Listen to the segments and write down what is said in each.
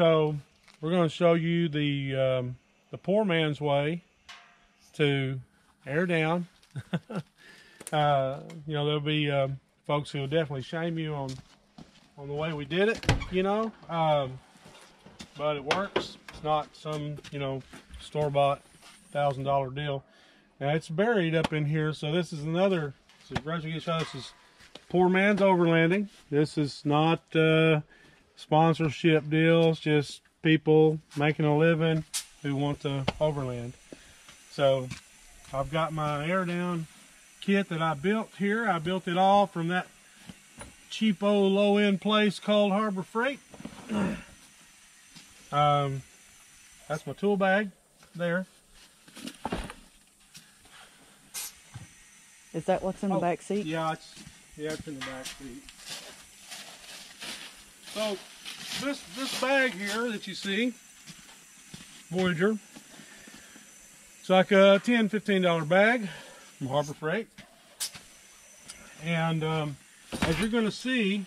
So we're going to show you the poor man's way to AirDown. You know, there'll be folks who will definitely shame you on the way we did it, you know, but it works. It's not some, you know, store-bought $1,000 deal. Now it's buried up in here, so this is another. So this is poor man's overlanding. This is not sponsorship deals, just people making a living who want to overland. So I've got my AirDown kit that I built here. I built it all from that cheapo low-end place called Harbor Freight. That's my tool bag there. Is that what's in the back seat? Yeah, it's in the back seat. So this bag here that you see, Voyager, it's like a $10, $15 bag from Harbor Freight. And as you're going to see,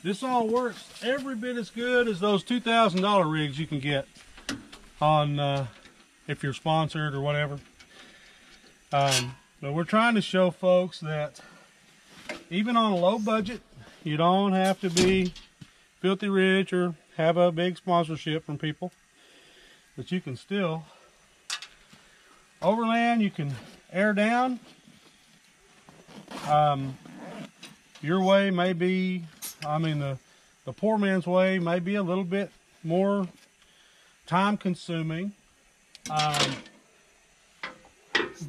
this all works every bit as good as those $2,000 rigs you can get on if you're sponsored or whatever. But we're trying to show folks that even on a low budget, you don't have to be filthy rich or have a big sponsorship from people, but you can still overland. You can AirDown. Your way may be, I mean, the poor man's way may be a little bit more time consuming,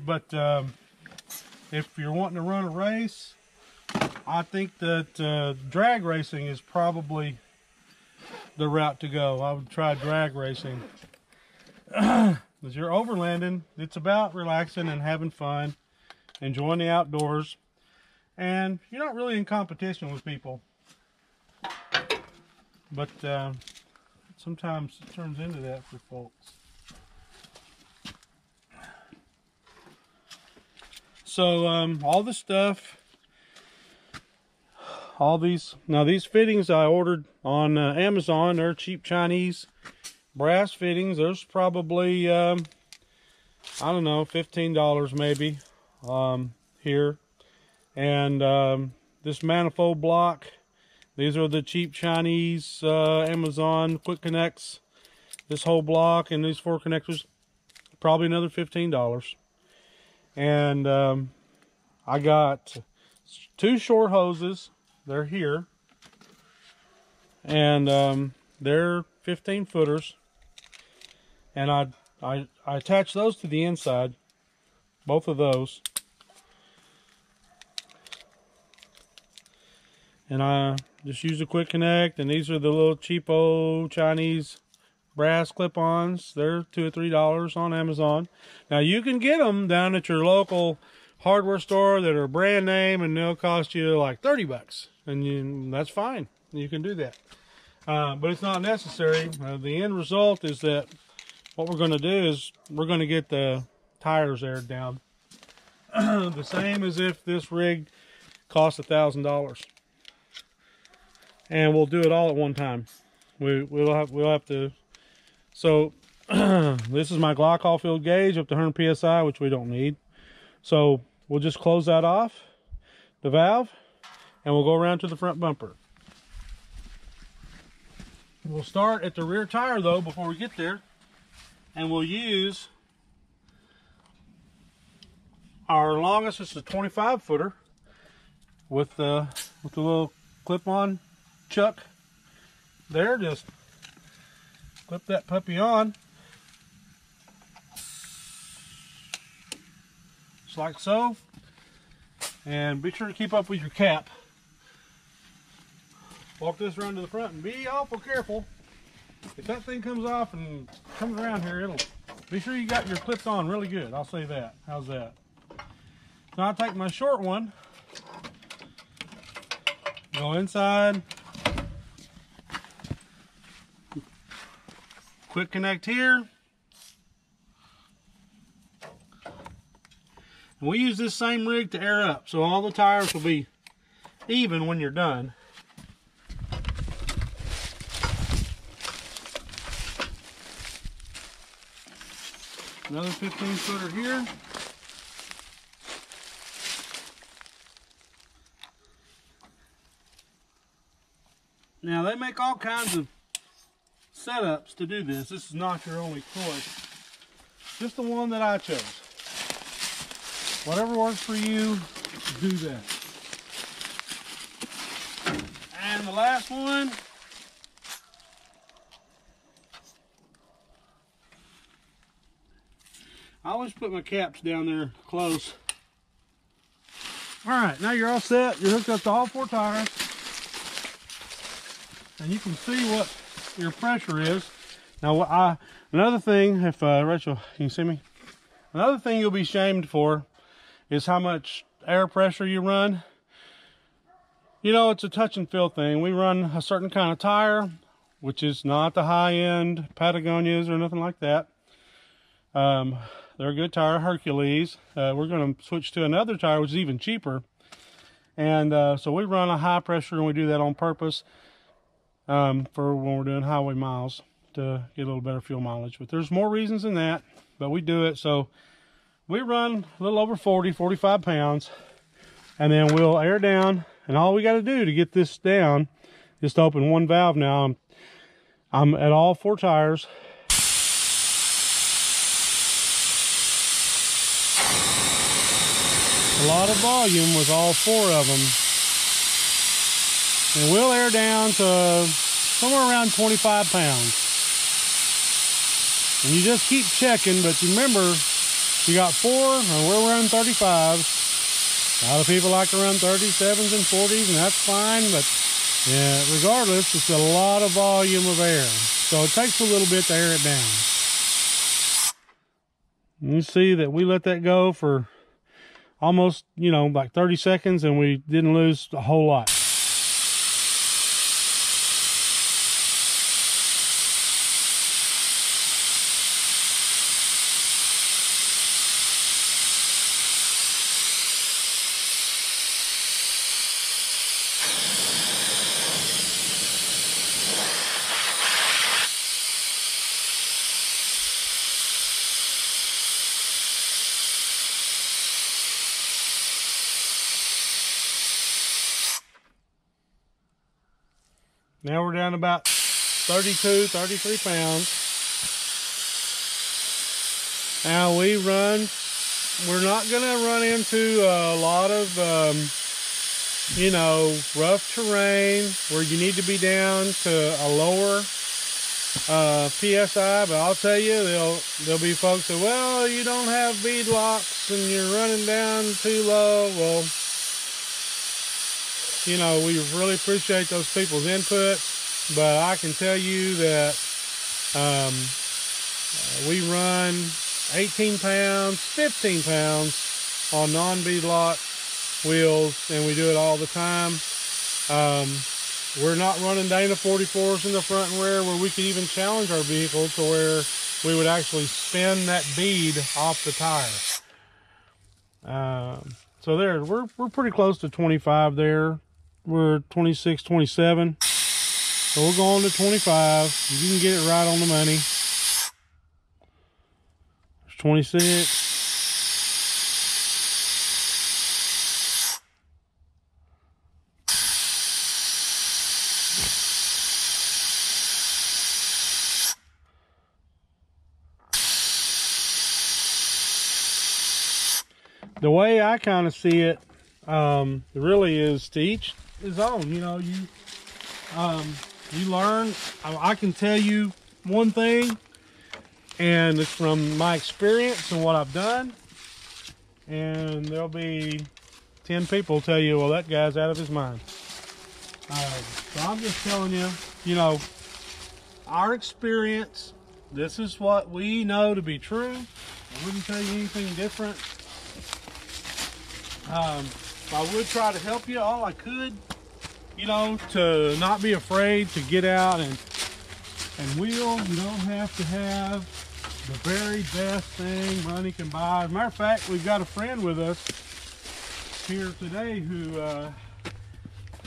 but if you're wanting to run a race, I think that drag racing is probably the route to go. I would try drag racing. As you're overlanding, it's about relaxing and having fun, enjoying the outdoors, and you're not really in competition with people. But sometimes it turns into that for folks. So all this stuff, these fittings I ordered on Amazon. They're cheap Chinese brass fittings. There's probably I don't know, $15 maybe here. And this manifold block, these are the cheap Chinese Amazon quick connects. This whole block and these 4 connectors, probably another $15. And I got 2 short hoses. They're here, and they're 15 footers, and I attach those to the inside, both of those, and I just use a quick connect. And these are the little cheapo Chinese brass clip-ons. They're $2 or $3 on Amazon. Now you can get them down at your local hardware store that are brand name, and they'll cost you like 30 bucks, and that's fine. You can do that, but it's not necessary. The end result is that what we're going to do is we're going to get the tires aired down the same as if this rig cost $1,000, and we'll do it all at one time. We'll have to. So this is my glycol filled gauge up to 100 psi, which we don't need. So we'll just close that off, the valve, and we'll go around to the front bumper. We'll start at the rear tire though before we get there, and we'll use our longest. It's a 25 footer with the little clip-on chuck there. Just clip that puppy on. Like so, and be sure to keep up with your cap. Walk this around to the front and be awful careful. If that thing comes off and comes around here, it'll be sure you got your clips on really good. I'll say that. How's that? Now I'll take my short one, go inside, quick connect here. We use this same rig to air up, so all the tires will be even when you're done. Another 15-footer here. Now they make all kinds of setups to do this. This is not your only choice. Just the one that I chose. Whatever works for you, do that. And the last one. I always put my caps down there close. All right, now you're all set. You're hooked up to all 4 tires. And you can see what your pressure is. Now, another thing, if Rachel, can you see me? Another thing you'll be shamed for is how much air pressure you run. You know, it's a touch and feel thing. We run a certain kind of tire, which is not the high-end Patagonias or nothing like that. They're a good tire, Hercules. We're going to switch to another tire, which is even cheaper. And so we run a high pressure, and we do that on purpose for when we're doing highway miles to get a little better fuel mileage. But there's more reasons than that, but we do it. So we run a little over 45 pounds, and then we'll air down. And all we got to do to get this down is to open one valve. Now I'm at all 4 tires. A lot of volume with all 4 of them. And we'll air down to somewhere around 25 pounds. And you just keep checking, but remember, you got 4 and we're running 35s. A lot of people like to run 37s and 40s, and that's fine, but yeah, regardless, it's a lot of volume of air. So it takes a little bit to air it down. You see that we let that go for almost, you know, like 30 seconds, and we didn't lose a whole lot. Now we're down about 32, 33 pounds. Now we're not gonna run into a lot of, you know, rough terrain where you need to be down to a lower PSI, but I'll tell you, there'll be folks that, well, you don't have bead locks and you're running down too low. Well, you know, we really appreciate those people's input, but I can tell you that we run 18 pounds, 15 pounds on non-bead lock wheels, and we do it all the time. We're not running Dana 44s in the front and rear where we could even challenge our vehicle to where we would actually spin that bead off the tire. So there, we're pretty close to 25 there. We're 26, 27. So we're going to 25. You can get it right on the money. There's 26. The way I kind of see it, really is to each his own. You know, you learn. I can tell you one thing, and it's from my experience and what I've done, and there'll be 10 people tell you, well, that guy's out of his mind. So I'm just telling you, you know, our experience, this is what we know to be true. I wouldn't tell you anything different. I would try to help you all I could, you know, to not be afraid to get out and wheel. You don't have to have the very best thing money can buy. As a matter of fact, we've got a friend with us here today who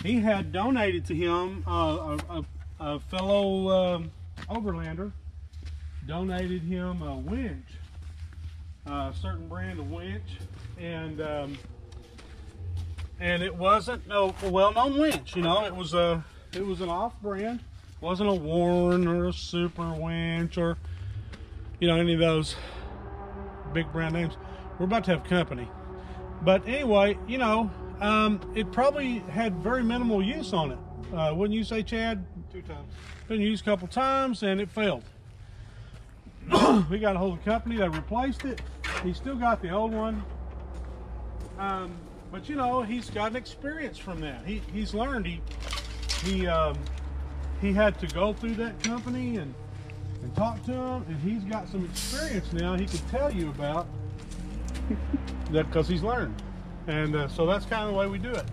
he had donated to him, a fellow Overlander donated him a winch a certain brand of winch, and it wasn't a well-known winch. You know, it was an off-brand. It wasn't a Warren or a Super Winch or, you know, any of those big brand names. We're about to have company, but anyway, you know, it probably had very minimal use on it. Wouldn't you say, Chad? 2 times. Been used a couple times and it failed. We got a hold of the company, they replaced it. He still got the old one, but you know, he's got an experience from that. He's learned. He had to go through that company and talk to him, and he's got some experience now he can tell you about that because he's learned. And so that's kind of the way we do it.